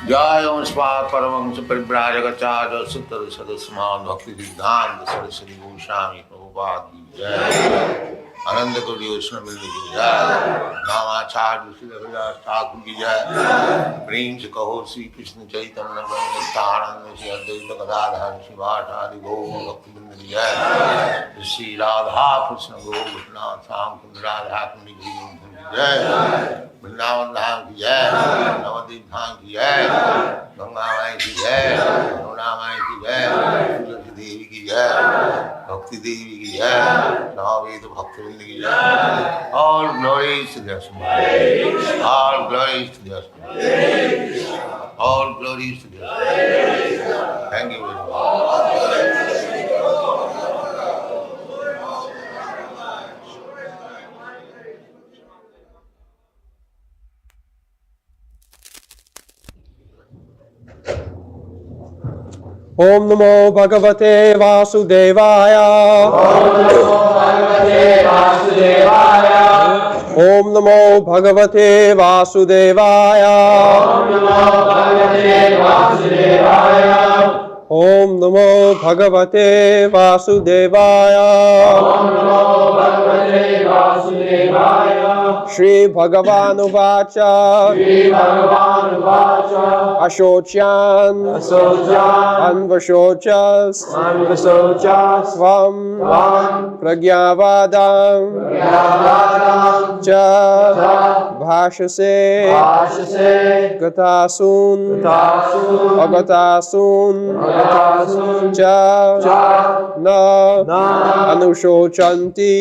जय ओंकार परमहंस परिव्राजकाचार्य सूत्र सदस्यमान भक्ति सिद्धांत सरस्वती गोस्वामी प्रभुपाद की जय। आनंद कोटि वैष्णव की जय। नामाचार्य श्री हरिदास ठाकुर की जय। प्रेम से कहो श्री कृष्ण चैतन्य नित्यानंद श्री अद्वैत गदाधर शिवाचार्य गौर भक्तवृंद की जय। श्री राधा कृष्ण गोपिनाथ श्याम कुंद राधा कुंड की जय। वृंदावन धाम की जय। नवद्वीप धाम की जय। गंगा माई की जय। यमुना माई की जय। तुलसी देवी की जय। भक्ति देवी की जय। नववेद भक्तवृंद की जय। All glories to their Lord. All glories to their Lord. All glories to their Lord. Thank you very much. Om Namo Bhagavate Vasudevaya. Om Namo Bhagavate Vasudevaya. Om Namo Bhagavate Vasudevaya. Shri Bhagavan Uvacha. Ashochan Anvashochas Svam Pragyavadam Cha Bhashase Gatasun Agatasun Cha Na Anushochanti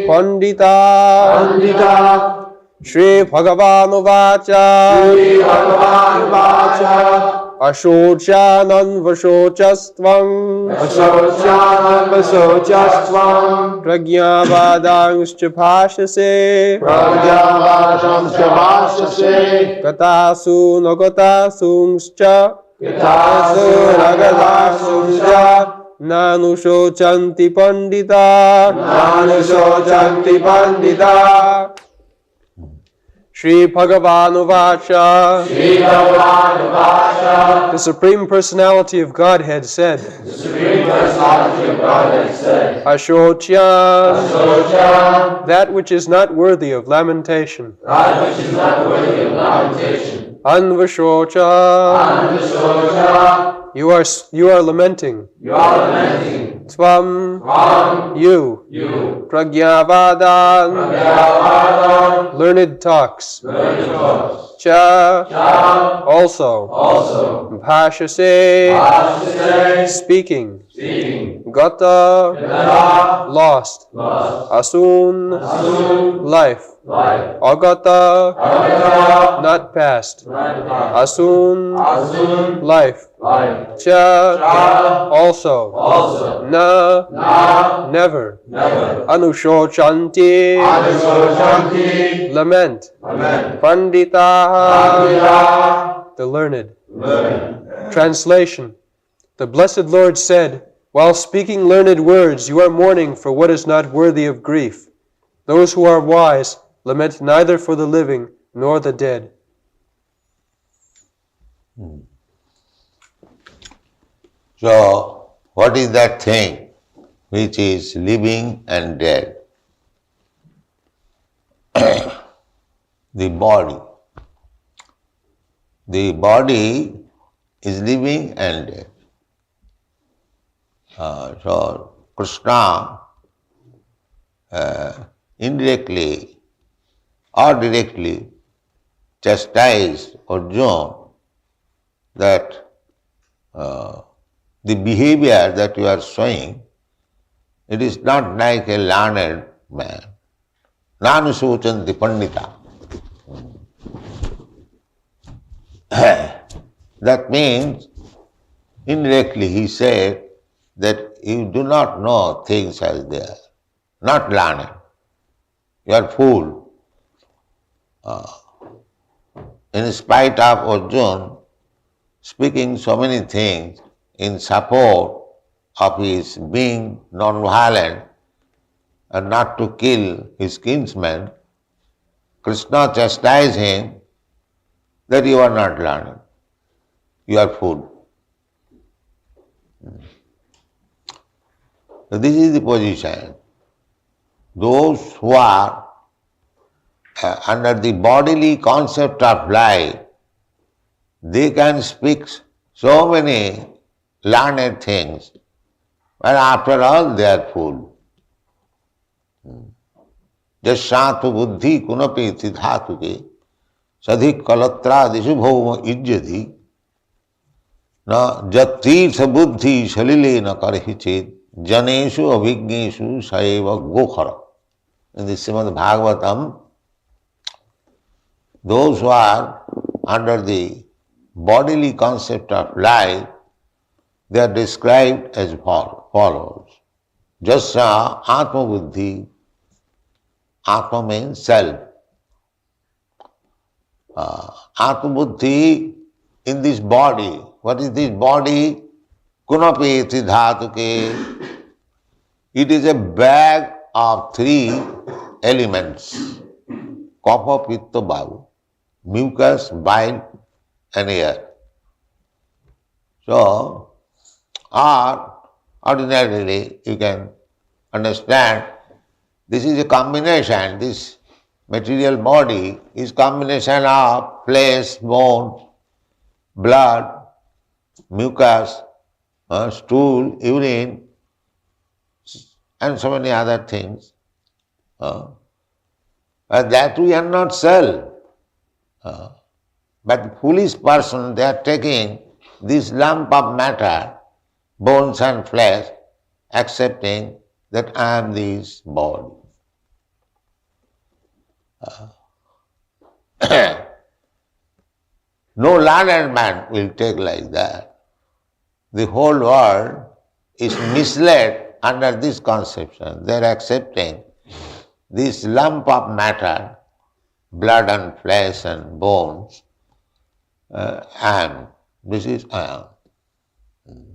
Pandita Shri Bhagavan Uvacha Ashochan Vashochastvam Pragyavadangscha Bhashase Gatasun Agatasungscha Nanushochanti Pandita Shri Bhagavan Uvacha. The Supreme Personality of Godhead said. Ashochan. That which is not worthy of lamentation. Anvashocha. You are lamenting. Tvam. You. Pragyavadan. Learned talks. Cha. Also. Bhashase. Speaking. Gata. Lost. Asun. Life. Agata. Not past. Asun. Life. Cha. Also. Na. Never. Anushochanti. Lament. Pandita. The learned. Translation. The Blessed Lord said, while speaking learned words, you are mourning for what is not worthy of grief. Those who are wise lament neither for the living nor the dead. So, what is that thing which is living and dead? The body. The body is living and dead. So, Krishna indirectly or directly chastised Arjuna that the behavior that you are showing, it is not like a learned man. Nanushochanti Pandita. That means, indirectly he said that you do not know things as they are. not learned. You are fool. In spite of Arjuna speaking so many things in support of his being non-violent and not to kill his kinsman, Krishna chastised him that you are not learned. You are fool. So this is the position. Those who are under the bodily concept of life, they can speak so many learned things, but after all they are fool. Jashatva buddhi kunapi tidhatuke sadhik kalatra dishu bhoma ijjati na jatirtha buddhi salile na karhichit janeshu abhigneshu saeva gokhara. In the Srimad Bhagavatam, those who are under the bodily concept of life, they are described as follows. Jasya atma buddhi. Atma means self. Atma buddhi in this body. What is this body? Kunapeti dhatuke. It is a bag of three elements. Kapha, pitta, vayu. Mucus, bile and air. So, or ordinarily you can understand this is a combination, this material body is combination of flesh, bones, blood, mucus, stool, urine, and so many other things. That we are not self. But the foolish person, they are taking this lump of matter, bones and flesh, accepting that I am this body. No learned man will take like that. The whole world is misled under this conception. They are accepting this lump of matter, blood and flesh and bones, and this is I am.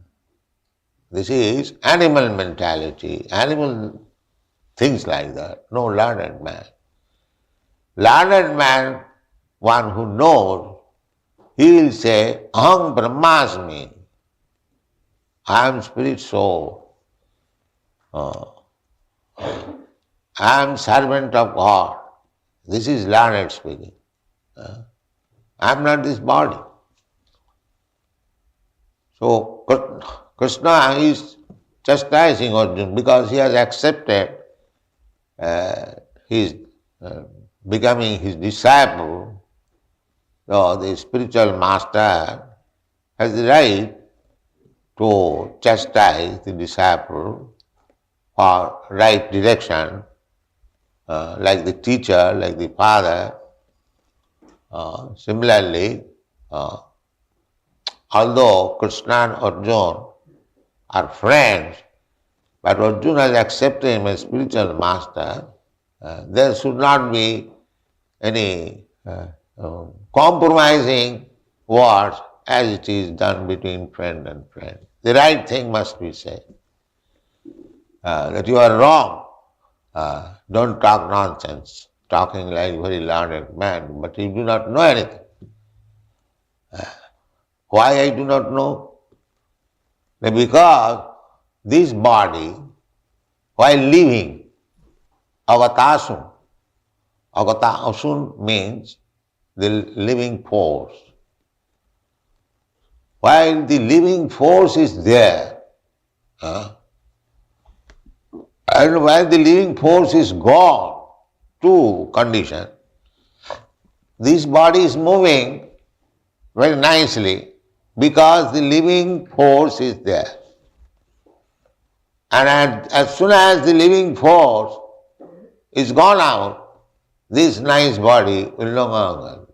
This is animal mentality, animal things like that. No learned man. Learned man, one who knows, he will say, Aham Brahmasmi. I am spirit soul. I am servant of God. This is learned speaking. I am not this body. So Krishna is chastising Arjuna because he has accepted his becoming his disciple. So the spiritual master has the right to chastise the disciple for right direction, like the teacher, like the father. Similarly, although Krishna and Arjuna are friends, but Arjuna has accepted him as spiritual master, there should not be any compromising words as it is done between friend and friend. The right thing must be said. That you are wrong. Don't talk nonsense, talking like very learned man, but you do not know anything. Why I do not know? Because this body, while living, avatasun. Avatasun means the living force. While the living force is there, and while the living force is gone, two conditions, this body is moving very nicely because the living force is there. And as soon as the living force is gone out, this nice body will no longer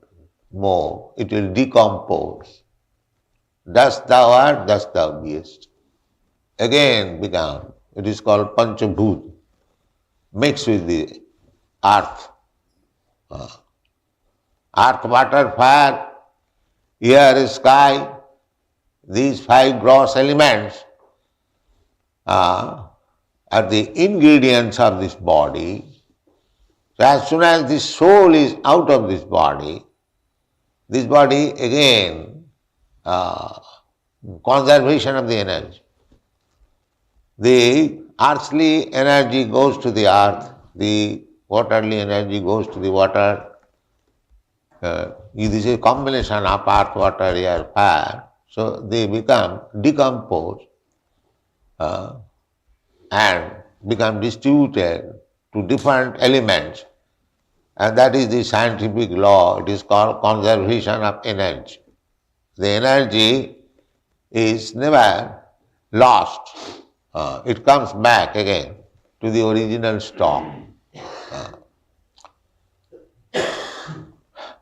move, it will decompose. Dust thou art, dust thou beest. Again began. It is called Panchabhut. mixed with the earth. Earth, water, fire, air, sky, these five gross elements are the ingredients of this body. So as soon as the soul is out of this body again, conservation of the energy. The earthly energy goes to the earth, the waterly energy goes to the water. This is a combination of earth, water, air, fire. So they become decomposed and become distributed to different elements. And that is the scientific law. It is called conservation of energy. The energy is never lost. It comes back again to the original stock.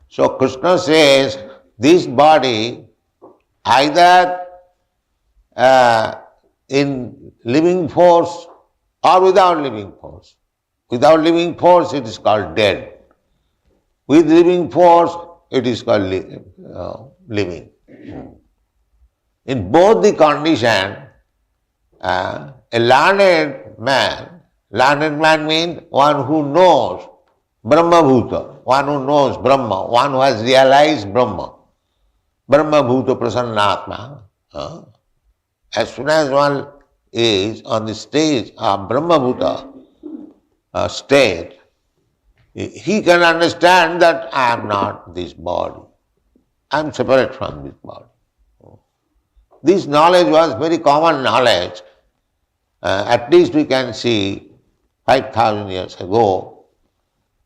So Krishna says, this body either in living force or without living force. Without living force it is called dead. With living force it is called living. In both the condition, a learned man means one who knows Brahma Bhuta, one who knows Brahma, one who has realized Brahma. Brahma Bhuta Prasannatma. As soon as one is on the stage of Brahma Bhuta state, he can understand that I am not this body. I am separate from this body. This knowledge was very common knowledge. At least we can see 5,000 years ago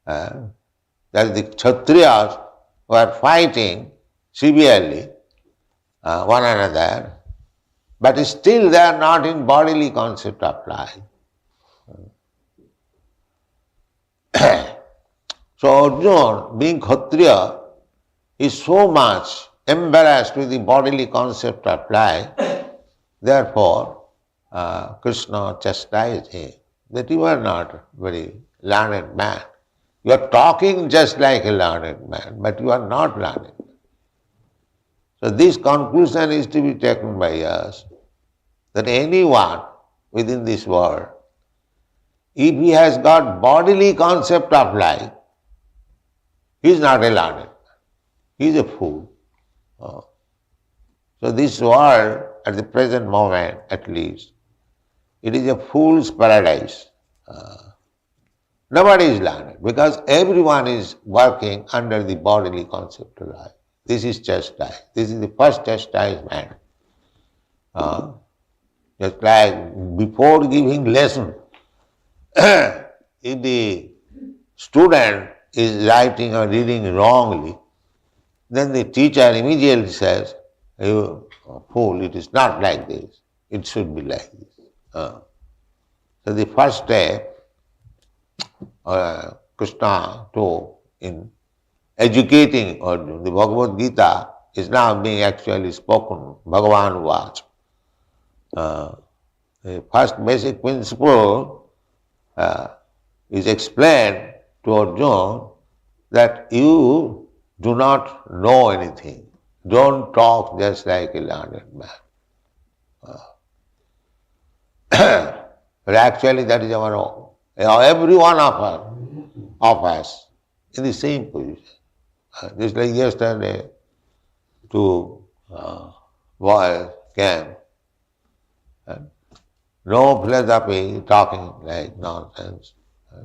that the Kshatriyas were fighting severely one another, but still they are not in bodily concept of life. So Arjuna, being Kshatriya, is so much embarrassed with the bodily concept of life, therefore Krishna chastised him that you are not a very learned man. You are talking just like a learned man, but you are not learned. So this conclusion is to be taken by us, that anyone within this world, if he has got bodily concept of life, he is not a learned man. He is a fool. So this world, at the present moment at least, it is a fool's paradise. Nobody is learned because everyone is working under the bodily concept of life. This is chastised. This is the first chastisement. Just like before giving lesson, if the student is writing or reading wrongly, then the teacher immediately says, you fool, it is not like this. It should be like this. So the first step Krishna told in educating Arjuna, the Bhagavad Gita is now being actually spoken, Bhagavan Vach. The first basic principle is explained to Arjuna that you do not know anything. Don't talk just like a learned man. But actually that is our own. Every one of us in the same position. Just like yesterday, two boys came. No philosophy, talking like nonsense,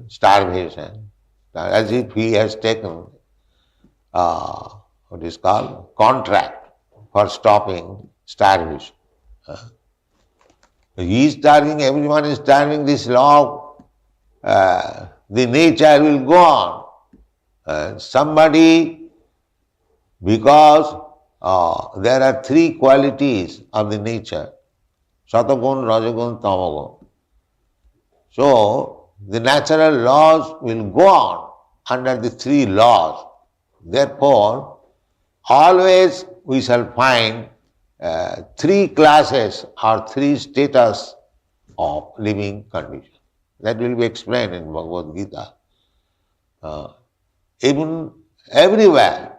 starvation, as if he has taken what is called contract for stopping starvation. He is starving, everyone is starving, this law, the nature will go on. Somebody, because there are three qualities of the nature, Satagun, Rajagun, Tamagun. So the natural laws will go on under the three laws. Therefore, always we shall find three classes or three status of living condition. That will be explained in Bhagavad Gita. Even everywhere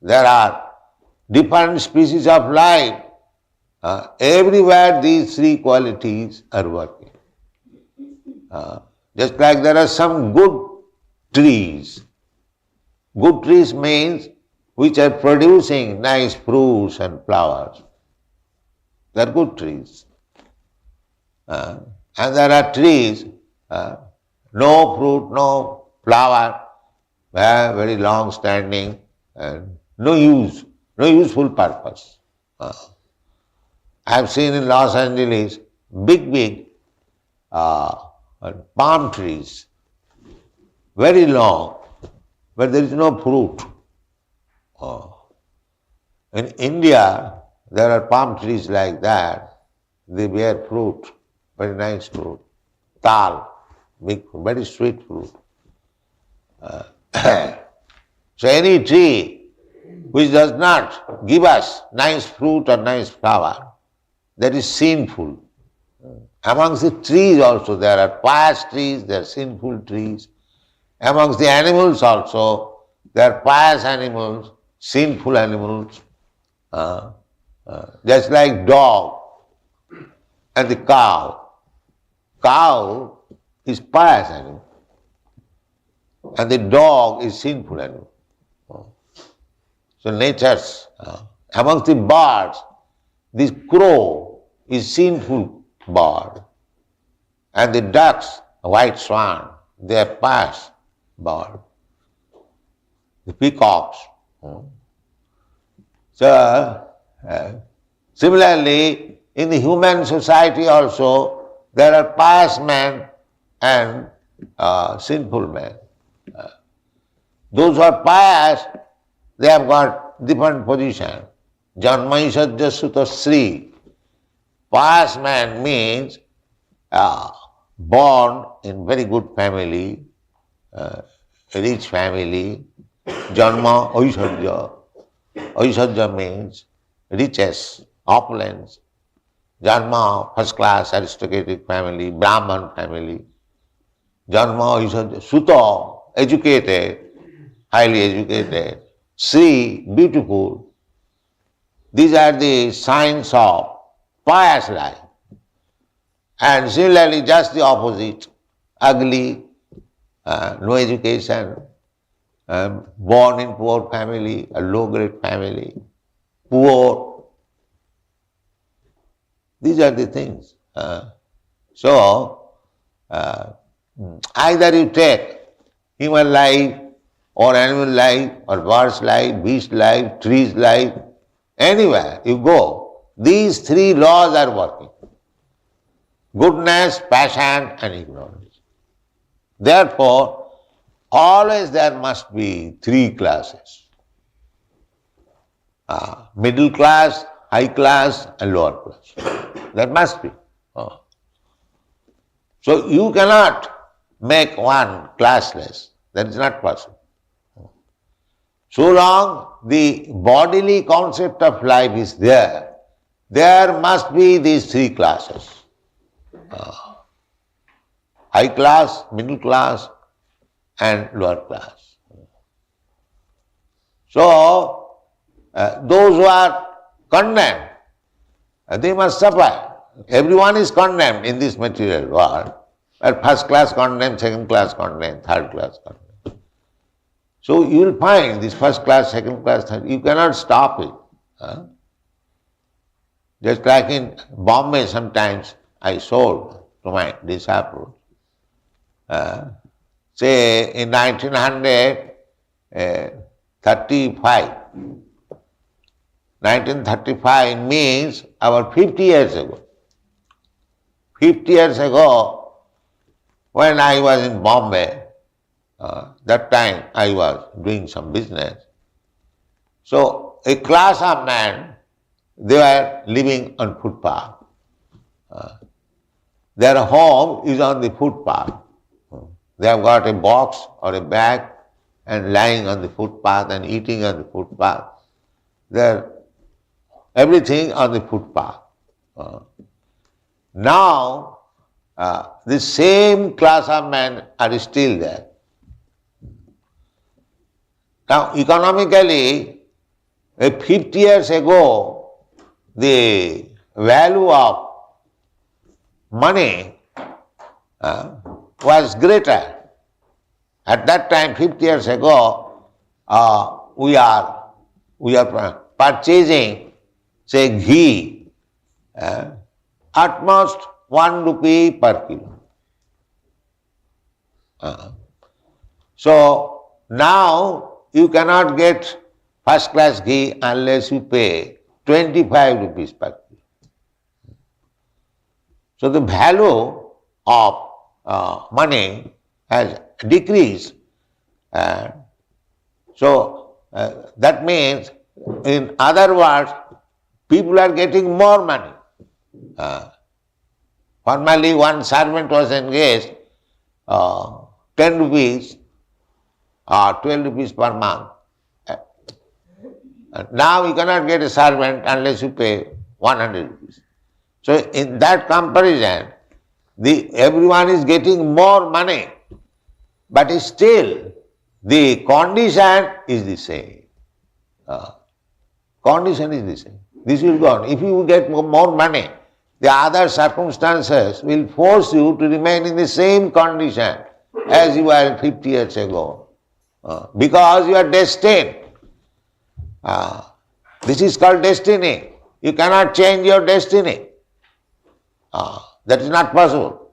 there are different species of life. Everywhere these three qualities are working. Just like there are some good trees. Good trees means which are producing nice fruits and flowers. They are good trees. And there are trees, no fruit, no flower, very long standing, and no use, no useful purpose. I have seen in Los Angeles big palm trees, very long, but there is no fruit. In India, there are palm trees like that. They bear fruit, very nice fruit. Tal, big, very sweet fruit. So any tree which does not give us nice fruit or nice flower, that is sinful. Amongst the trees also, there are pious trees, there are sinful trees. Amongst the animals also, there are pious animals, sinful animals. Just like dog and the cow. Cow is pious animal, and the dog is sinful animal. So natures, amongst the birds, this crow is sinful bird, and the ducks, white swan, they are pious bird. The peacocks. So, similarly, in the human society also, there are pious men and sinful men. Those who are pious, they have got different position. Janmaisajya Sutta Sri. Pious man means born in very good family, rich family. Janma Aishajya. Aishajya means riches, opulence. Janma, first class aristocratic family, Brahman family. Janma Aishajya. Sutta, educated, highly educated. Sri, beautiful. These are the signs of pious life. And similarly, just the opposite, ugly, no education, born in poor family, a low-grade family, poor. These are the things. So, either you take human life, or animal life, or bird's life, beast life, tree's life, anywhere you go, these three laws are working. Goodness, passion, and ignorance. Therefore, always there must be three classes. Middle class, high class, and lower class. There must be. So you cannot make one classless. That is not possible. So long the bodily concept of life is there, there must be these three classes. High class, middle class, and lower class. So, those who are condemned, they must suffer. Everyone is condemned in this material world. First class condemned, second class condemned, third class condemned. So you will find this first class, second class, third, you cannot stop it. Just like in Bombay sometimes I sold to my disciples. Say in 1935 means about 50 years ago. 50 years ago, when I was in Bombay, that time I was doing some business. So a class of men, they were living on footpath. Their home is on the footpath. They have got a box or a bag and lying on the footpath and eating on the footpath. They're everything on the footpath. Now, the same class of men are still there. Now, economically, 50 years ago, the value of money was greater. At that time, 50 years ago, we are purchasing, say, ghee, at most 1 rupee per kilo. So now you cannot get first class ghee unless you pay 25 rupees per kilo. So the value of money has decreased. So that means, in other words, people are getting more money. Formerly, one servant was engaged 10 rupees or 12 rupees per month. Now you cannot get a servant unless you pay 100 rupees. So in that comparison, everyone is getting more money, but still the condition is the same. Condition is the same. This will go on. If you get more money, the other circumstances will force you to remain in the same condition as you were 50 years ago. Because you are destined. This is called destiny. You cannot change your destiny. That is not possible.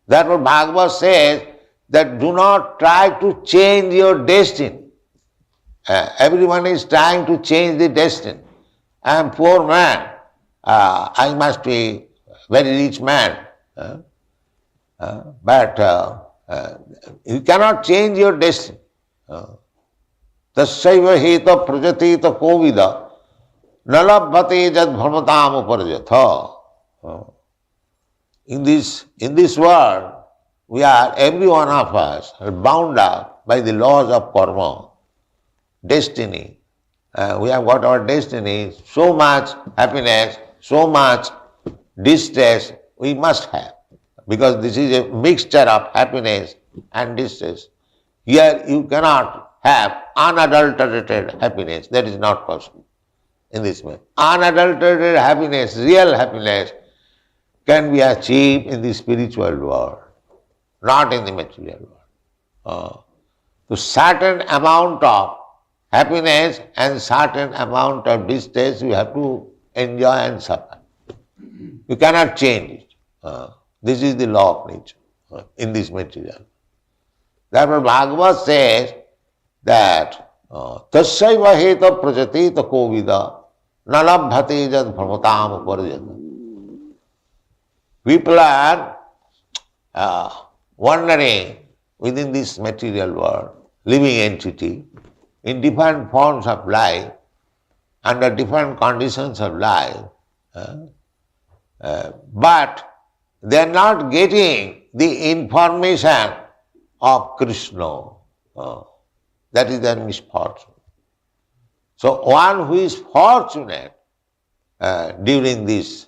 Therefore Bhagavad says that do not try to change your destiny. Everyone is trying to change the destiny. I am poor man. I must be very rich man. But you cannot change your destiny. Tasyaiva heta prajatita kovida nalabhate jad bharmatam uparjatha. In this world, every one of us are bound up by the laws of karma, destiny. We have got our destiny, so much happiness, so much distress we must have. Because this is a mixture of happiness and distress. Here you cannot have unadulterated happiness. That is not possible in this way. Unadulterated happiness, real happiness, can be achieved in the spiritual world, not in the material world. So certain amount of happiness and certain amount of distress you have to enjoy and suffer. You cannot change it. This is the law of nature in this material. Therefore Bhagavad says that tasyaiva heta prajatita kovida nalabhate jad bharmatam uparjata. People are wandering within this material world, living entity, in different forms of life, under different conditions of life, but they are not getting the information of Krishna. That is their misfortune. So one who is fortunate during this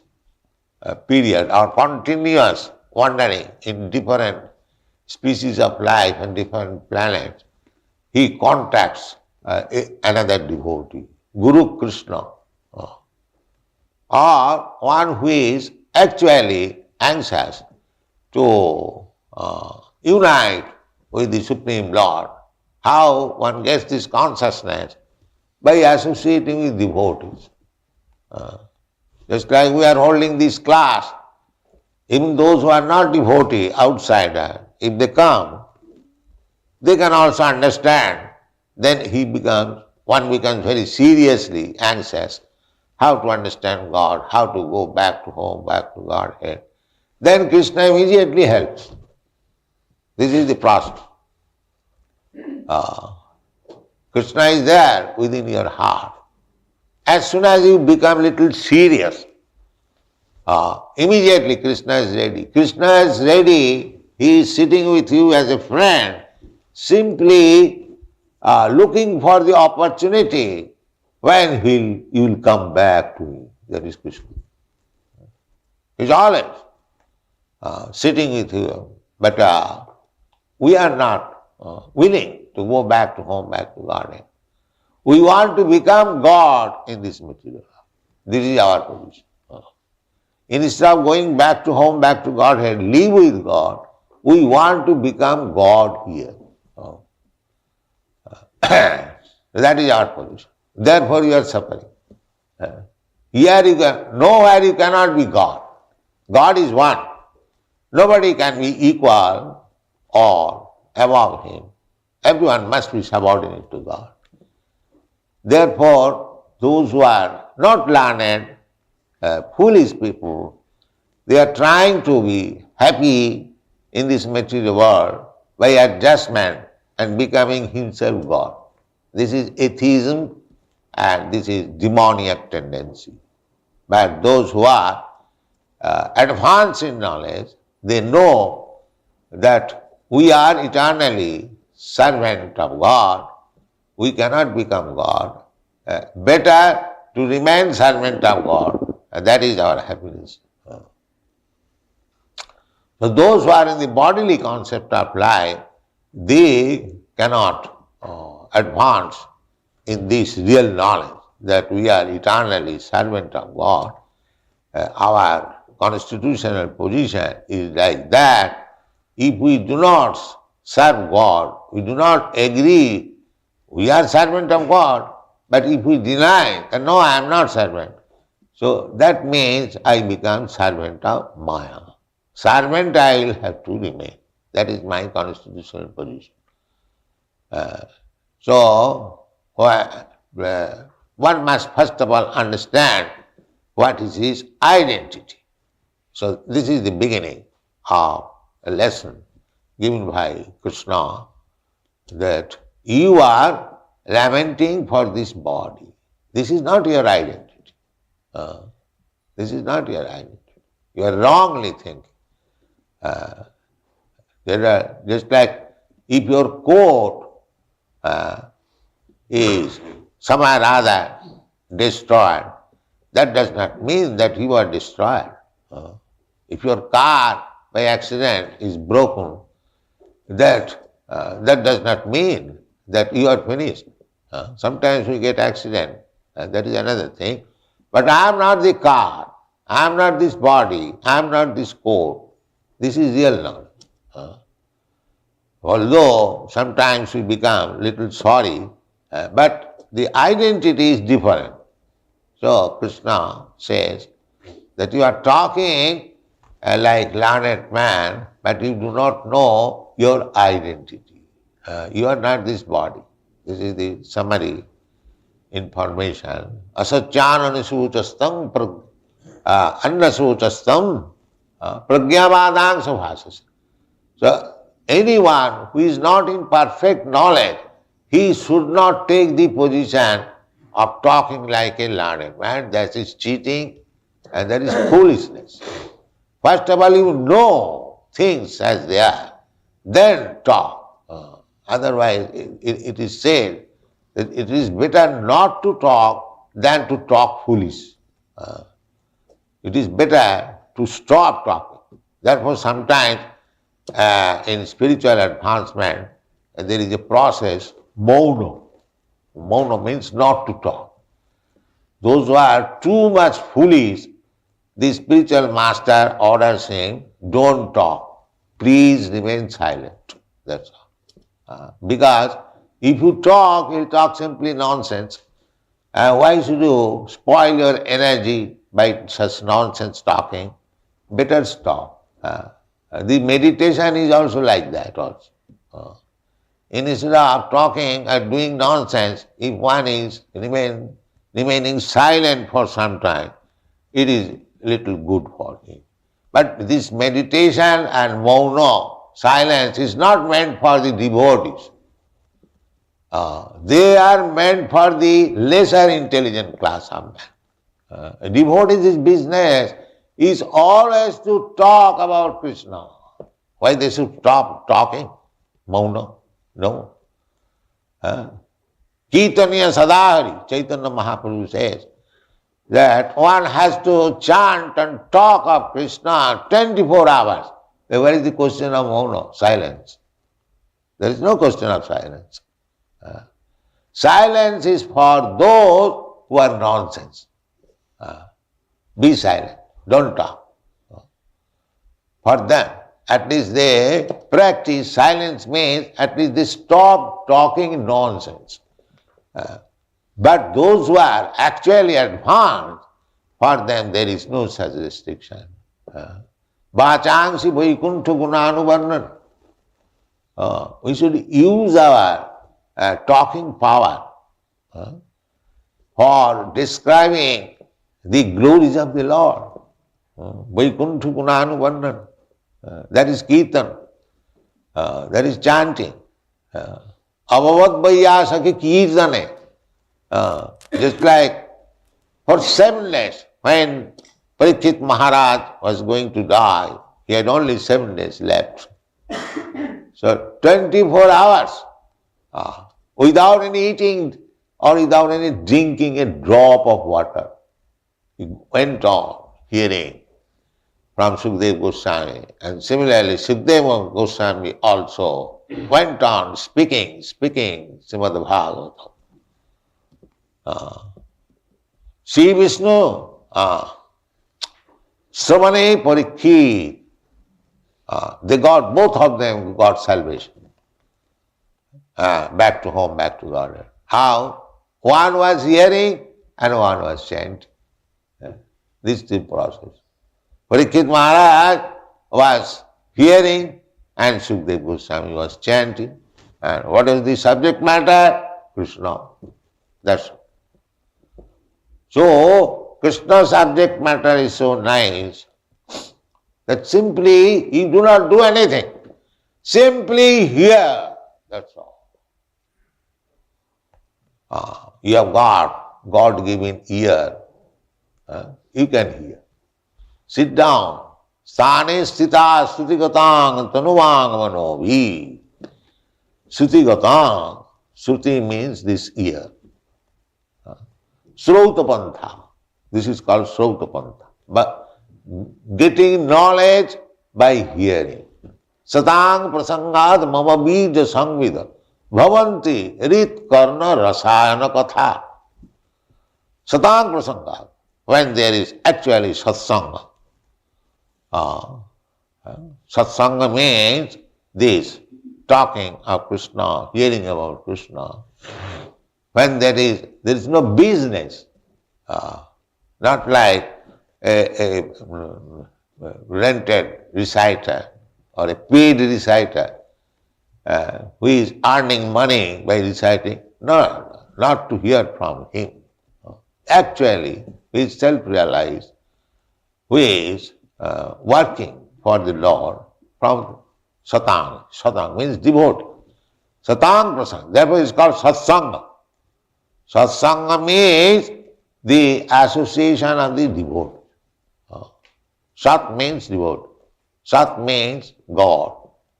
period or continuous wandering in different species of life and different planets, he contacts another devotee, Guru Krishna, or one who is actually anxious to unite with the Supreme Lord. How one gets this consciousness? By associating with devotees. Just like we are holding this class, even those who are not devotee, outsider, if they come, they can also understand. Then one becomes very seriously anxious how to understand God, how to go back to home, back to Godhead. Then Krishna immediately helps. This is the process. Krishna is there within your heart. As soon as you become little serious, immediately Krishna is ready. Krishna is ready. He is sitting with you as a friend, simply looking for the opportunity when you will come back to him. That is Krishna. He is always sitting with you, but we are not willing to go back to home, back to Godhead. We want to become God in this material. This is our position. Instead of going back to home, back to Godhead, live with God, we want to become God here. That is our position. Therefore you are suffering. Here you can, nowhere you cannot be God. God is one. Nobody can be equal or above Him. Everyone must be subordinate to God. Therefore, those who are not learned, foolish people, they are trying to be happy in this material world by adjustment and becoming himself God. This is atheism and this is demoniac tendency. But those who are advanced in knowledge, they know that we are eternally servant of God. We cannot become God. Better to remain servant of God. That is our happiness. So those who are in the bodily concept of life, they cannot advance in this real knowledge that we are eternally servant of God. Our constitutional position is like that. If we do not serve God, we do not agree, we are servant of God, but if we deny that no, I am not servant, so that means I become servant of Maya. Servant I will have to remain. That is my constitutional position. So one must first of all understand what is his identity. So this is the beginning of a lesson given by Krishna, that you are lamenting for this body. This is not your identity. This is not your identity. You are wrongly thinking. Just like if your coat is somehow or other destroyed, that does not mean that you are destroyed. If your car by accident is broken, that does not mean that you are finished. Sometimes we get accident, that is another thing. But I am not the car, I am not this body, I am not this coat. This is real knowledge. Although sometimes we become little sorry, but the identity is different. So Krishna says that you are talking like learned man, but you do not know your identity. You are not this body. This is the summary information. Asacyananasuchastam annasuchastam pragyavadang sabhasas. So anyone who is not in perfect knowledge, he should not take the position of talking like a learned man. That is cheating and that is foolishness. First of all, you know things as they are, then talk. Otherwise, it is said that it is better not to talk than to talk foolish. It is better to stop talking. Therefore, sometimes in spiritual advancement, there is a process, mauna. Mauna means not to talk. Those who are too much foolish, the spiritual master orders him, don't talk. Please remain silent. That's all. Because if you talk, you talk simply nonsense. Why should you spoil your energy by such nonsense talking? Better stop. The meditation is also like that also. Instead of talking or doing nonsense, if one is remaining silent for some time, it is little good for him. But this meditation and mauna, silence, is not meant for the devotees. They are meant for the lesser intelligent class of men. Devotees' business is always to talk about Krishna. Why they should stop talking? Mauna? No. Kirtaniya sadahari, Chaitanya Mahaprabhu says, that one has to chant and talk of Krishna 24 hours. Where is the question of Mauna? Silence. There is no question of silence. Silence is for those who are nonsense. Be silent. Don't talk. For them, at least they practice silence means at least they stop talking nonsense. But those who are actually advanced, for them there is no such restriction. Vachangsi vaikuntha gunanuvarnan. We should use our talking power for describing the glories of the Lord. Vaikuntha gunanuvarnan. That is kirtan. That is chanting. Abhavad vaiyasaki kirtane. Just like for 7 days, when Parikshit Maharaj was going to die, he had only 7 days left. So 24 hours without any eating or without any drinking a drop of water. He went on hearing from Sukadeva Goswami, and similarly Sukadeva Goswami also went on speaking Srimad Bhagavatam. Sri Vishnu, Sravane Parikshit, they got, both of them got salvation. Back to home, back to God. How? One was hearing and one was chanting. This is the process. Parikshit Maharaj was hearing and Sukadeva Goswami was chanting. And what is the subject matter? Krishna. That's all. So, Krishna's subject matter is so nice that simply you do not do anything. Simply hear. That's all. You have got God-given ear. You can hear. Sit down. Sthane sthita srutigatang tanuvang manobhi. Srutigatang. Sruti means this ear. Srautapantha. This is called Srautapantha. But getting knowledge by hearing. Satang prasangat mama bija sangvida. Bhavanti rit karna rasayana katha. Satang prasangat. When there is actually satsanga. Satsanga means this, talking of Krishna, hearing about Krishna. When there is no business, not like a rented reciter or a paid reciter who is earning money by reciting. No, not to hear from him. Actually, he is self-realized, who is working for the Lord from satang. Satang means devotee. Satang prasanga. Therefore it is called satsanga. Satsanga means the association of the devotee. Sat means devotee. Sat means God.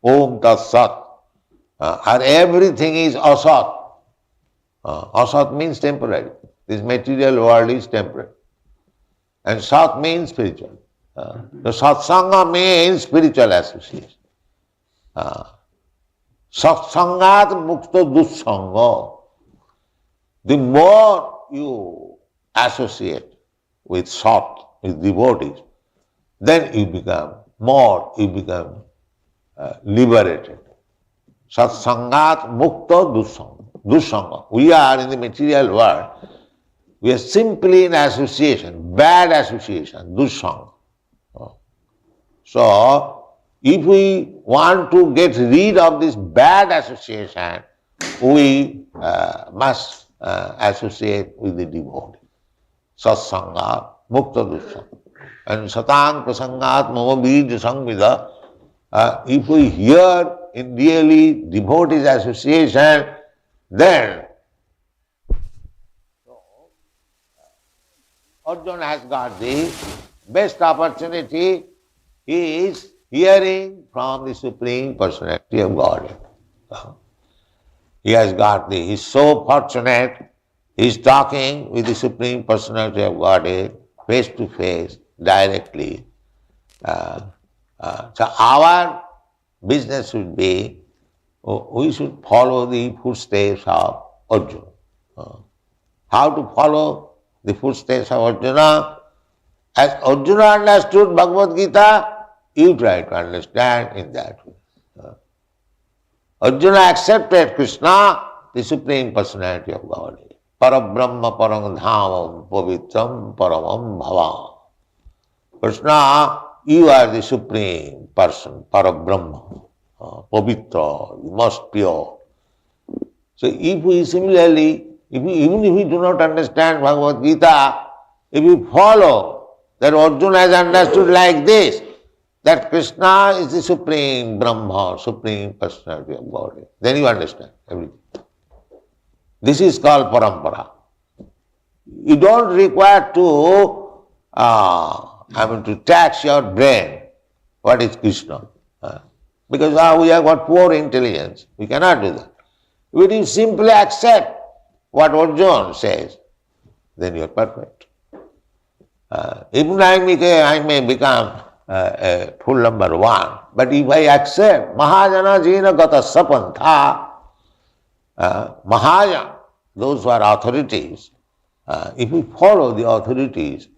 Om tat sat. And everything is asat. Asat means temporary. This material world is temporary. And sat means spiritual. The satsanga means spiritual association. Satsangat mukta dussanga. The more you associate with sat, with devotees, then you become liberated. Satsangat mukta dussanga. We are in the material world. We are simply in association, bad association, dussanga. So, if we want to get rid of this bad association, we must associate with the devotee. Satsanga, mukta dussanga. And satang prasangat mama bija sangvida. If we hear in really devotees association, then Arjuna has got the best opportunity. He is hearing from the Supreme Personality of Godhead. He is so fortunate, He is talking with the Supreme Personality of Godhead, face to face, directly. So our business should be, we should follow the footsteps of Arjuna. How to follow the footsteps of Arjuna? As Arjuna understood Bhagavad Gita, you try to understand in that way. Arjuna accepted Krishna, the Supreme Personality of Godhead. Parabrahma parang dhamam pavitram paramam bhavam. Krishna, you are the Supreme Person, Parabrahma, Pavitra, the most pure. So if we similarly, even if we do not understand Bhagavad Gita, if we follow that Arjuna has understood like this, that Krishna is the Supreme Brahma, Supreme Personality of Godhead, then you understand everything. This is called parampara. You don't require to to tax your brain. What is Krishna? Because we have got poor intelligence. We cannot do that. If you simply accept what Arjuna says, then you are perfect. Even I may become a full number one, but if I accept Mahajana Jina Gata Sapantha, Mahajana, those who are authorities, if we follow the authorities,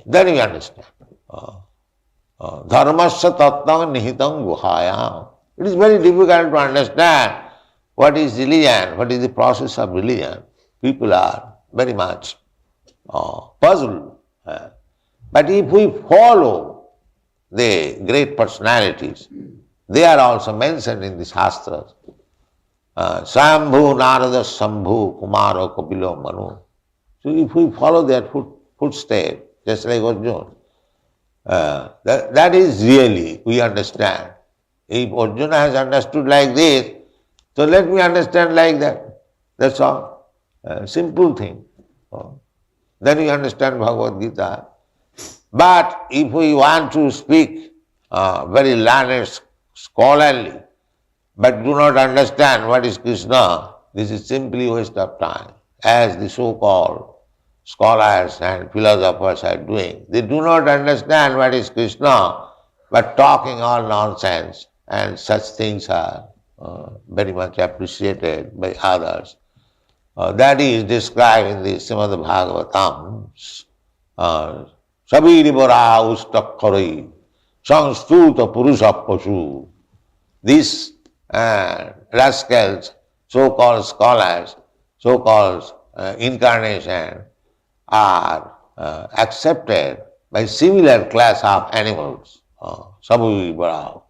then we understand. Dharmasya tattam nihitam guhayam. It is very difficult to understand what is religion, what is the process of religion. People are very much puzzled. But if we follow the great personalities, they are also mentioned in the Shastras. Sambhu, Narada, Sambhu, Kumaro, Kapilo, Manu. So if we follow their footsteps, just like Arjuna, that is really, we understand. If Arjuna has understood like this, so let me understand like that. That's all. Simple thing. Then we understand Bhagavad Gita. But if we want to speak very learned, scholarly, but do not understand what is Krishna, this is simply waste of time. As the so-called scholars and philosophers are doing, they do not understand what is Krishna, but talking all nonsense, and such things are very much appreciated by others. That is described in the Srimad Bhagavatam. Sabiribara ustakkarai sanstuta purusha pashu. These rascals, so-called scholars, so-called incarnation, are accepted by similar class of animals. Sabiribara.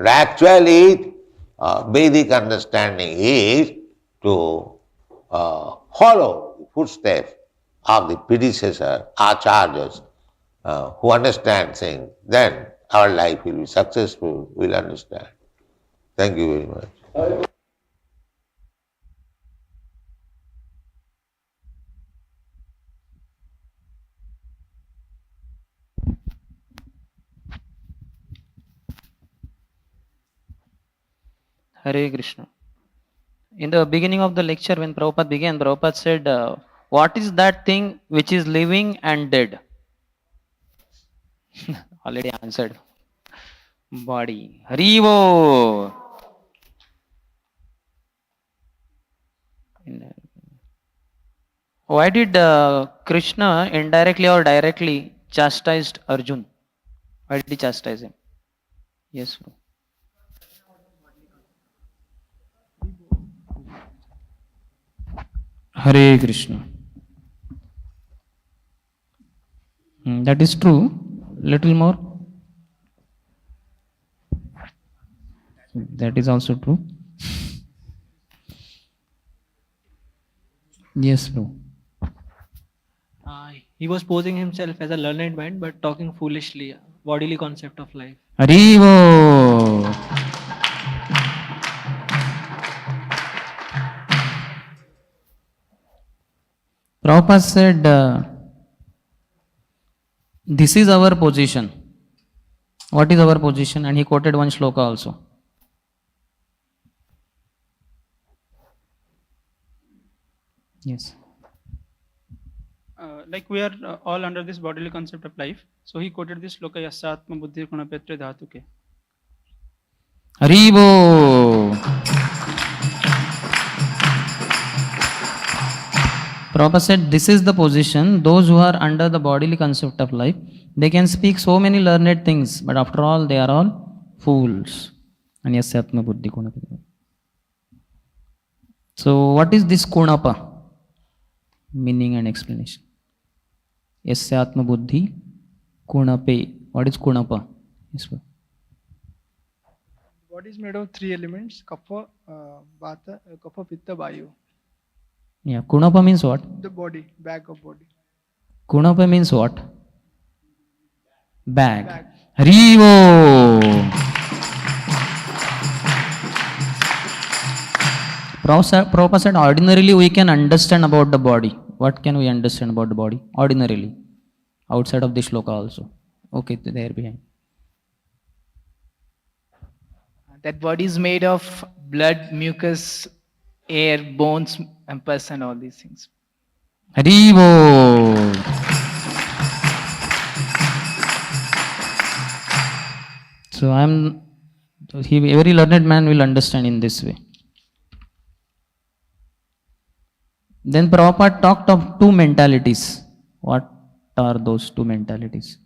Actually, Vedic understanding is to follow the footsteps of the predecessor, acharyas, who understand things. Then our life will be successful, we will understand. Thank you very much. Hare Krishna. In the beginning of the lecture, when Prabhupada began, Prabhupada said, what is that thing which is living and dead? Already answered. Body. Harivo. Why did Krishna indirectly or directly chastised Arjun? Why did he chastise him? Yes, bro. Hare Krishna. That is true. Little more. That is also true. Yes, bro. He was posing himself as a learned man but talking foolishly, bodily concept of life. Harivo. Prabhupada said, this is our position. What is our position? And he quoted one shloka also. Yes. Like we are all under this bodily concept of life. So he quoted this sloka yasatma buddhi gunapetre dhatuke. Haribo. Prabhupada said, this is the position. Those who are under the bodily concept of life, they can speak so many learned things, but after all, they are all fools. And yes, Atma Buddhi Kunapa. So, what is this Kunapa? Meaning and explanation. Yes, Atma Buddhi Kunape. What is Kunapa? Yes, sir. Body is made of 3 elements: kapha, vata, kapha, pitta, vayu. Yeah, Kunapa means what? The body, bag of body. Kunapa means what? Bag. Harivo. Prabhupada said, ordinarily we can understand about the body. What can we understand about the body? Ordinarily. Outside of this shloka also. Okay, there behind. That body is made of blood, mucus, air, bones, and pus, and all these things. Harivo. So a very learned man will understand in this way. Then Prabhupada talked of 2 mentalities. What are those 2 mentalities?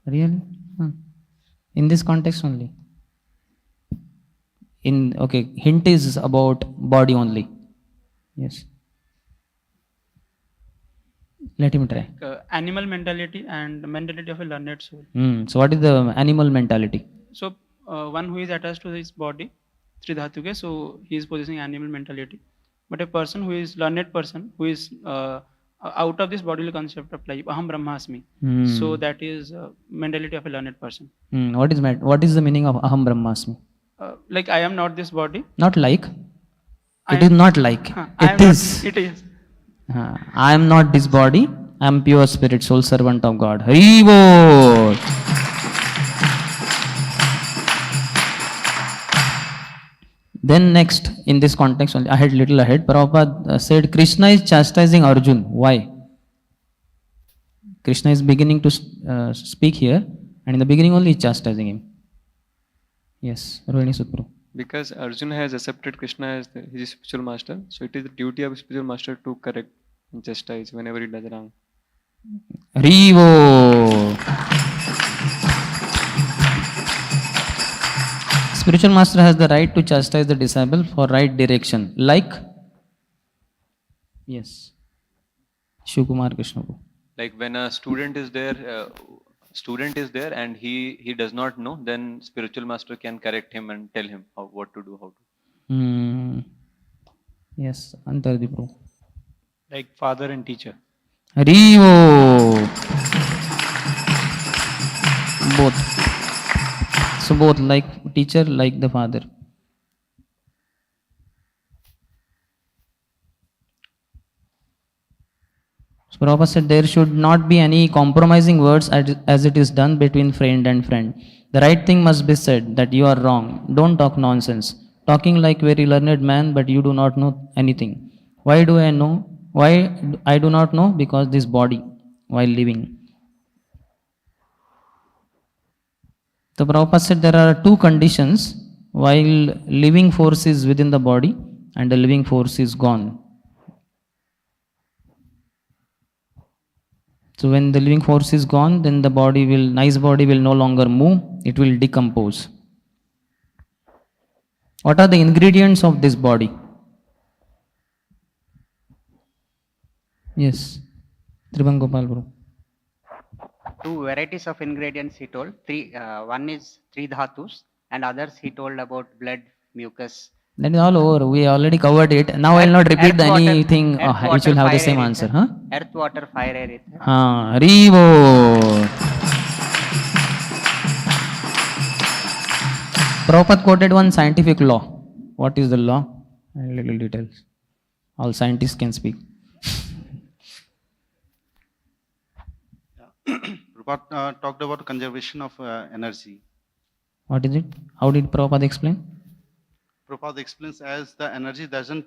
Really? In this context only. Hint is about body only. Yes. Let him try. Animal mentality and mentality of a learned soul. So what is the animal mentality? So one who is attached to his body, Sri Dhatuke, so he is possessing animal mentality. But a person who is learned person, who is out of this bodily concept of life, aham brahmasmi. So that is mentality of a learned person. What is the meaning of aham brahmasmi? Like I am not this body. Not like. It is not like. It is. It is. I am not this body. I am pure spirit, soul servant of God. Haribo. Then next, in this context, only little ahead, Prabhupada said Krishna is chastising Arjun. Why? Krishna is beginning to speak here, and in the beginning only he is chastising him. Yes, Rohini Sutpuru. Because Arjuna has accepted Krishna as his spiritual master, so it is the duty of spiritual master to correct and chastise whenever he does wrong. Haribo. Spiritual master has the right to chastise the disciple for right direction. Like? Yes. Shivkumar Krishna. Like when a student is there and he does not know, then spiritual master can correct him and tell him what to do, how to. Yes, Antardi. Like father and teacher. Harivo. Both. So both, like teacher, like the father. So Prabhupada said there should not be any compromising words as it is done between friend and friend. The right thing must be said, that you are wrong. Don't talk nonsense. Talking like very learned man, but you do not know anything. Why do I know? Why I do not know? Because this body, while living. So Prabhupada said there are 2 conditions while living force is within the body and the living force is gone. So when the living force is gone, then the nice body will no longer move, it will decompose. What are the ingredients of this body? Yes, Tribangopal Guru. 2 varieties of ingredients he told. One is 3 dhatus and others he told about blood, mucus. That is all over. We already covered it. Now I will not repeat anything which will have the same answer. Huh? Earth, water, fire, air. Haribo. Prabhupada quoted one scientific law. What is the law? Little details. All scientists can speak. Prabhupada talked about conservation of energy. What is it? How did Prabhupada explain? Prabhupada explains as the energy doesn't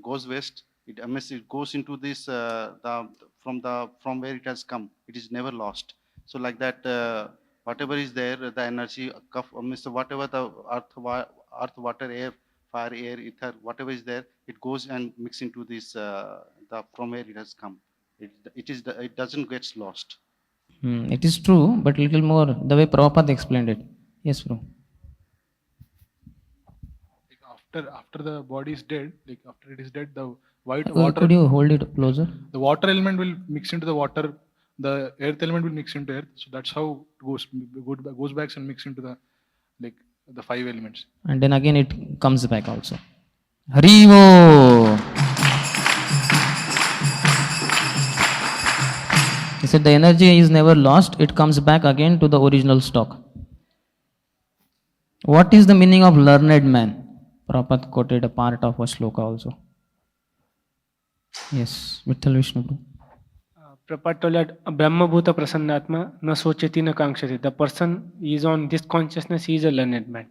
goes waste. It goes into this from where it has come. It is never lost. So like that, whatever is there, the energy, whatever the earth, water, air, fire, air, ether, whatever is there, it goes and mix into this the from where it has come. It doesn't get lost. It is true, but little more the way Prabhupada explained it. Yes, bro. After the body is dead, like after it is dead, the white Could water, you hold it closer? the water element will mix into the water, the earth element will mix into earth. So that's how it goes back and mix into the 5 elements. And then again it comes back also. Harivo! He said the energy is never lost, it comes back again to the original stock. What is the meaning of learned man? Prabhupada quoted a part of a sloka also. Yes, Vittal Vishnu. Prabhupada told that Brahma Bhuta Prasannatma na sochati na kankshati. The person is on this consciousness, he is a learned man.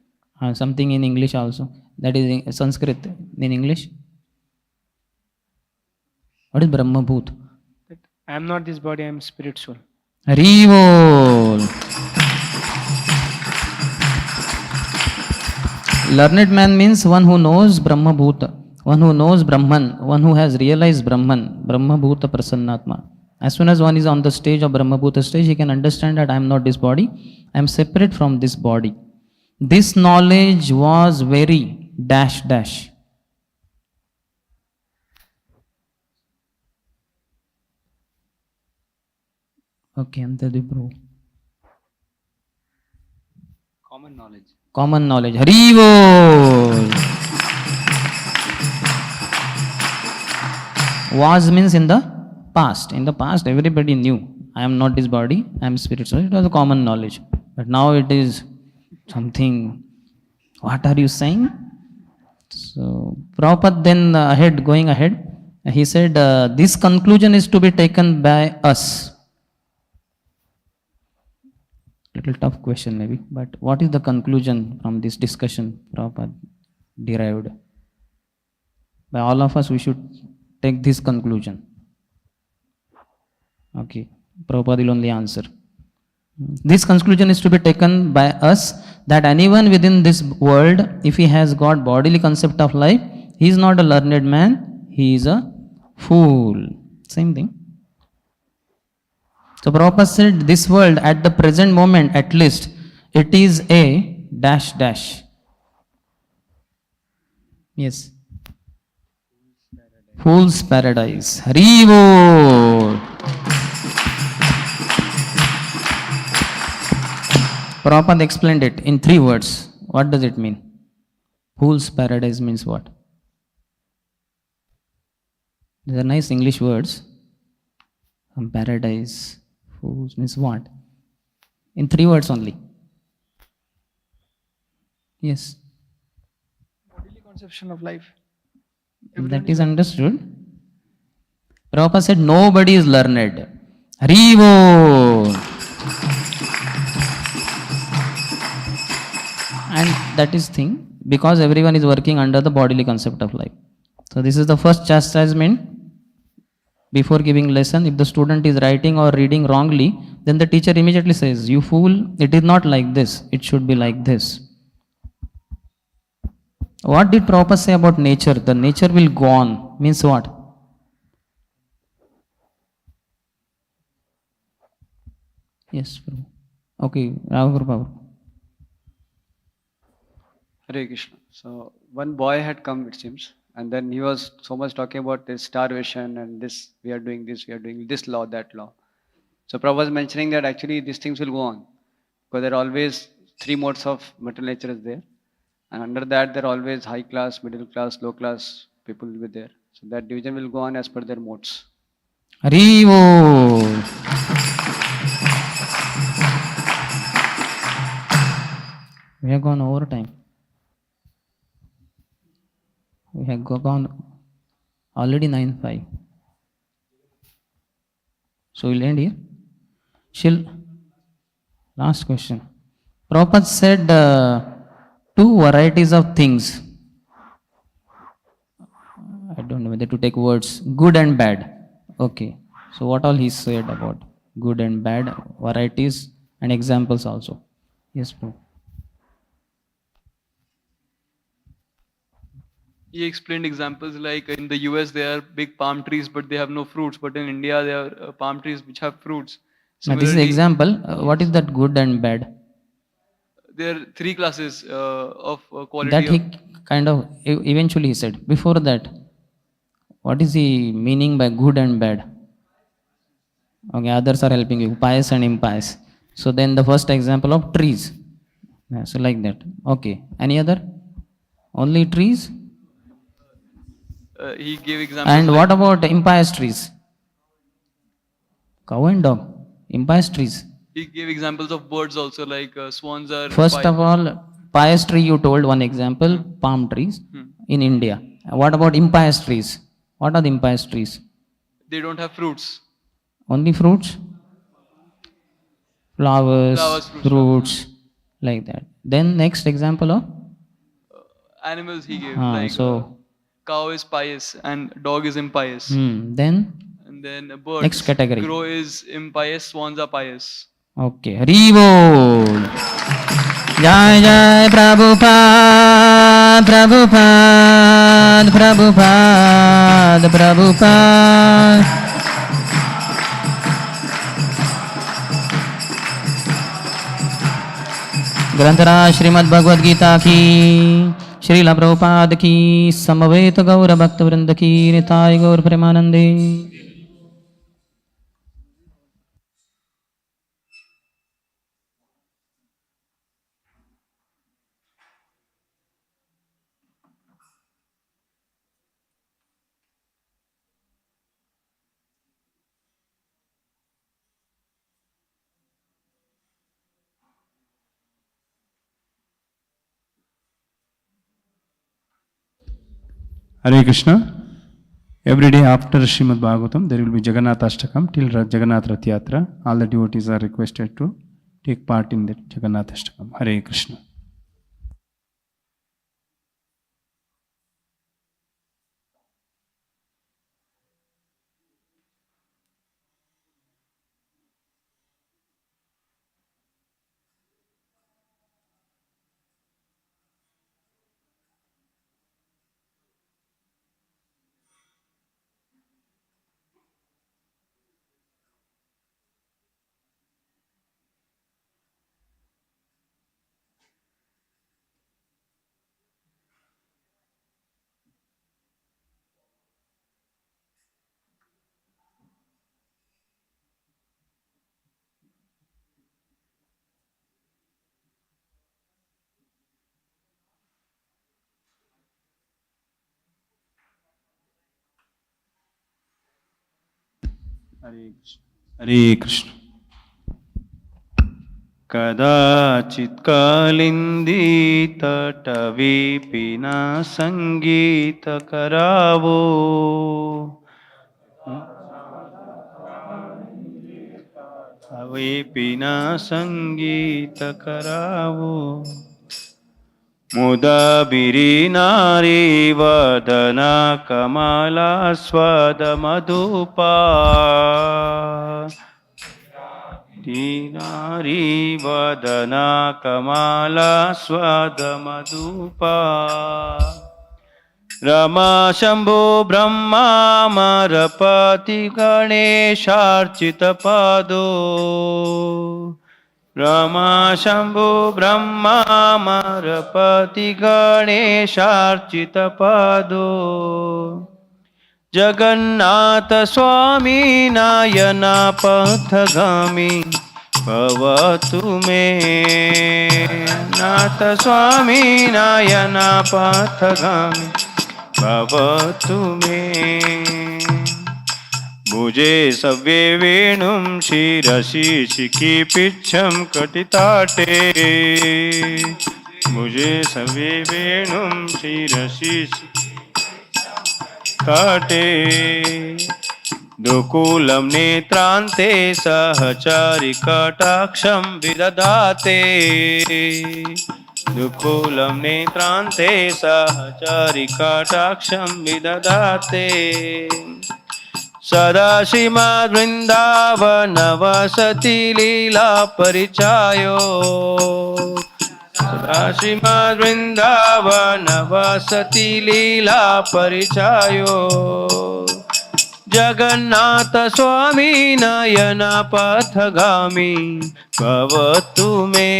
Something in English also. That is in Sanskrit. In English? What is Brahma Bhut? I am not this body, I am spirit soul. Harivol. Learned man means one who knows Brahma Bhuta, one who knows Brahman, one who has realized Brahman, Brahma Bhuta Prasannatma. As soon as one is on the stage of Brahma Bhuta stage, he can understand that I am not this body, I am separate from this body. This knowledge was very dash dash. Okay, Antadipro. Common knowledge. Common knowledge. Harivol. Was means in the past. In the past, everybody knew I am not this body, I am spirit. So it was a common knowledge. But now it is something. What are you saying? So Prabhupada then going ahead, he said this conclusion is to be taken by us. Little tough question maybe, but what is the conclusion from this discussion Prabhupada derived? By all of us we should take this conclusion. Okay, Prabhupada will only answer. This conclusion is to be taken by us that anyone within this world, if he has got bodily concept of life, he is not a learned man, he is a fool. Same thing. So Prabhupada said this world at the present moment at least, it is a dash dash. Yes. Fool's paradise. Harivol. Prabhupada explained it in 3 words. What does it mean? Fool's paradise means what? These are nice English words. Paradise. Fools means what? In 3 words only. Yes. Bodily conception of life. That is understood. Prabhupada said nobody is learned. Harivol. And that is thing because everyone is working under the bodily concept of life. So this is the first chastisement. Before giving lesson, if the student is writing or reading wrongly, then the teacher immediately says, you fool, it is not like this, it should be like this. What did Prabhupada say about nature? The nature will go on. Means what? Yes, Prabhu. Okay, Raghu Prabhu. Hare Krishna. So one boy had come, it seems, and then he was so much talking about this starvation and this, we are doing this law, that law. So Prabhupada was mentioning that actually these things will go on because there are always 3 modes of material nature is there. And under that, there are always high class, middle class, low class people will be there. So that division will go on as per their modes. Harivo. We have gone over time. We have gone already 9:05. So we'll end here. Last question. Prabhupada said two varieties of things. I don't know whether to take words, good and bad. Okay. So what all he said about good and bad varieties and examples also. Yes, bro. He explained examples like in the US there are big palm trees but they have no fruits, but in India there are palm trees which have fruits. Now this is Similarly, example. What is that good and bad? there are three classes of quality. That he kind of eventually he said. Before that, what is he meaning by good and bad? Okay, others are helping you, pious and impious. So then the first example of trees. Yeah, so like that. Okay. Any other? Only trees? He gave examples. And like, what about impious trees? Cow and dog. Impious trees. he gave examples of birds also, like swans are. First of all, pious tree you told one example, palm trees in India. What about impious trees? What are the impious trees? They don't have fruits. Only fruits? Flowers, fruits, like that. Then next example of? Animals he gave, like so cow is pious and dog is impious. then And then birds. Next category. Crow is impious, swans are pious. okay. Haribol. Jai Jai Prabhupada, Prabhupada, Prabhupada, Prabhupada. ग्रंथराज Shrimad Bhagavad Gita की, श्रीला प्रभुपाद की, समवेत गौर भक्त वृंद की, निताय गौर प्रेमानंदे। Hare Krishna. Every day after Srimad Bhagavatam, there will be Jagannath Ashtakam till Jagannath Rath Yatra. All the devotees are requested to take part in that Jagannath Ashtakam. Hare Krishna. Hare Krishna. Kadachit kalindi tatavipina sangita karavo Avipina sangita karavo Mudabiri nari vadana kamala swada madhupa Nari vadana kamala swada madhupa Rama Shambhu Brahma Marapati Ganesharchita Pado Rama Shambhu Brahma Marapati Ganesharchita Pado Jagannatha Swami Nayana Pathagami Bhavatu me Natha Swami Nayana Pathagami Bhavatu me Bhuje Savye Venum Shirasi Shiki Picham Katitate Bhuje Savye Venum Shirasi Kate Dukulam Netrante Sahachari Kataksham Vidadate दुःखूलं नेत्रान्ते सहचरिकटाक्षं विददाते सदा श्रीमद्वृन्दावनवसति लीला परिचायो सदा श्रीमद्वृन्दावनवसति लीला परिचायो जगन्नाथ स्वामी नयन पथगामी भवतु मे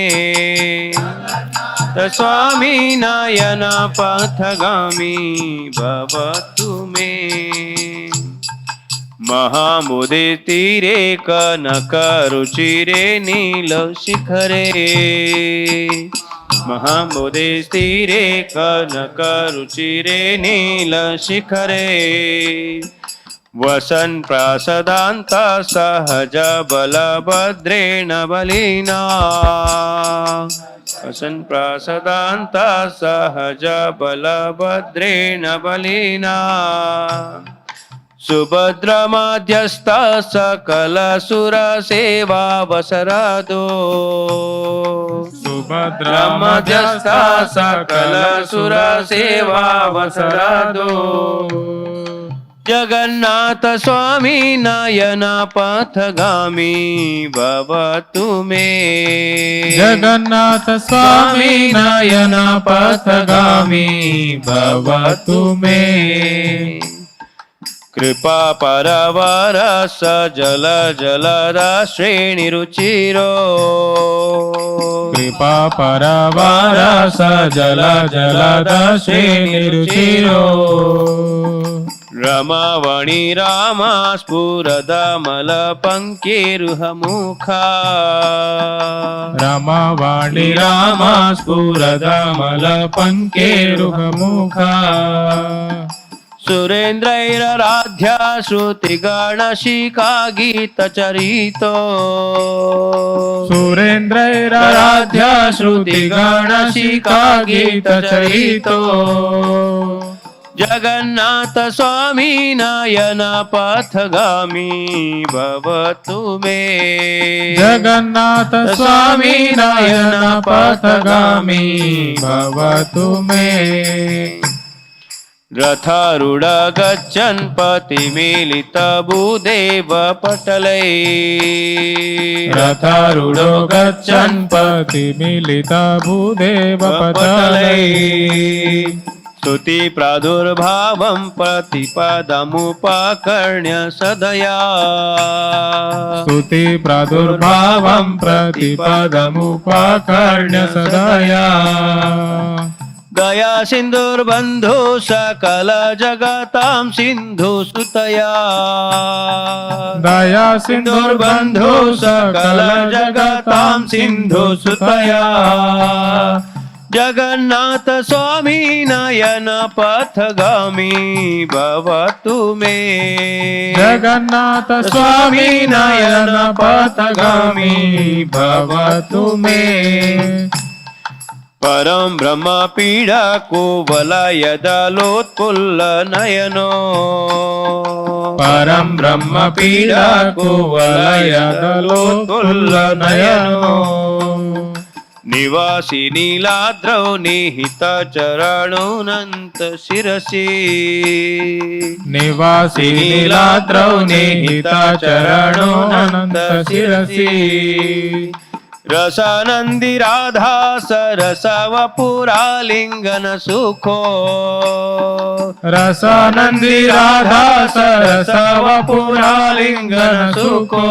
स्वामी नयन पथगामी भवतु मे महामुदे तीरे कनकरुचिरे नीलशिखरे महामुदे तीरे कनकरुचिरे नीलशिखरे वसन् प्रासदान्त सहज बलभद्रेण बलिना वसन् प्रासदान्त सहज बलभद्रेण बलिना सुभद्रमध्यस्थ सकलसुरसेवावसरदो सुभद्रमध्यस्थ सकलसुरसेवावसरदो जगन्नाथ स्वामी नयन पथगामी भवतु मे जगन्नाथ स्वामी नयन पथगामी भवतु मे कृपा परवरस जल जलद श्रेणिरुचिरो कृपा परवरस जल जलद श्रेणिरुचिरो रमवणि रामा स्फुरदमल पंकेरुहमुखा रमवणि रामा स्फुरदमल पंकेरुहमुखा सुरेन्द्रैराध्या श्रुतिगणशिखा गीतचरितो सुरेन्द्रैराध्या श्रुतिगणशिखा गीतचरितो जगन्नाथ स्वामी नयन पथगामी भवतु मे जगन्नाथ स्वामी नयन पथगामी भवतु मे रथारूढ गच्छन् पतिमीलित भूदेव पटलै रथारूढो गच्छन् पतिमीलित भूदेव पटलै स्तुति प्रादुर्भावं प्रतिपदमुपकर्ण्य सदया स्तुति प्रादुर्भावं प्रतिपदमुपकर्ण्य सदया गया सिन्धुर्बन्धु सकल जगतां सिन्धु सुतया दया सिन्धुर्बन्धु सकल जगतां सिन्धु सुतया जगन्नाथ स्वामी नयन पथगामी भवतु मे जगन्नाथ स्वामी नयन पथगामी भवतु मे परं ब्रह्म पीडा कुवलयदलोत्फुल्ल नयनो परं ब्रह्म पीडा कुवलयदलोत्फुल्ल नयनो निवासी नीलाद्रौ निहित चरणोऽनन्त शिरसि निवासी नीलाद्रौ निहित चरणोऽनन्त शिरसि रसानन्दी राधा सरस वपुरालिङ्गन सुखो रसानन्दी राधा सरस वपुरालिङ्गन सुखो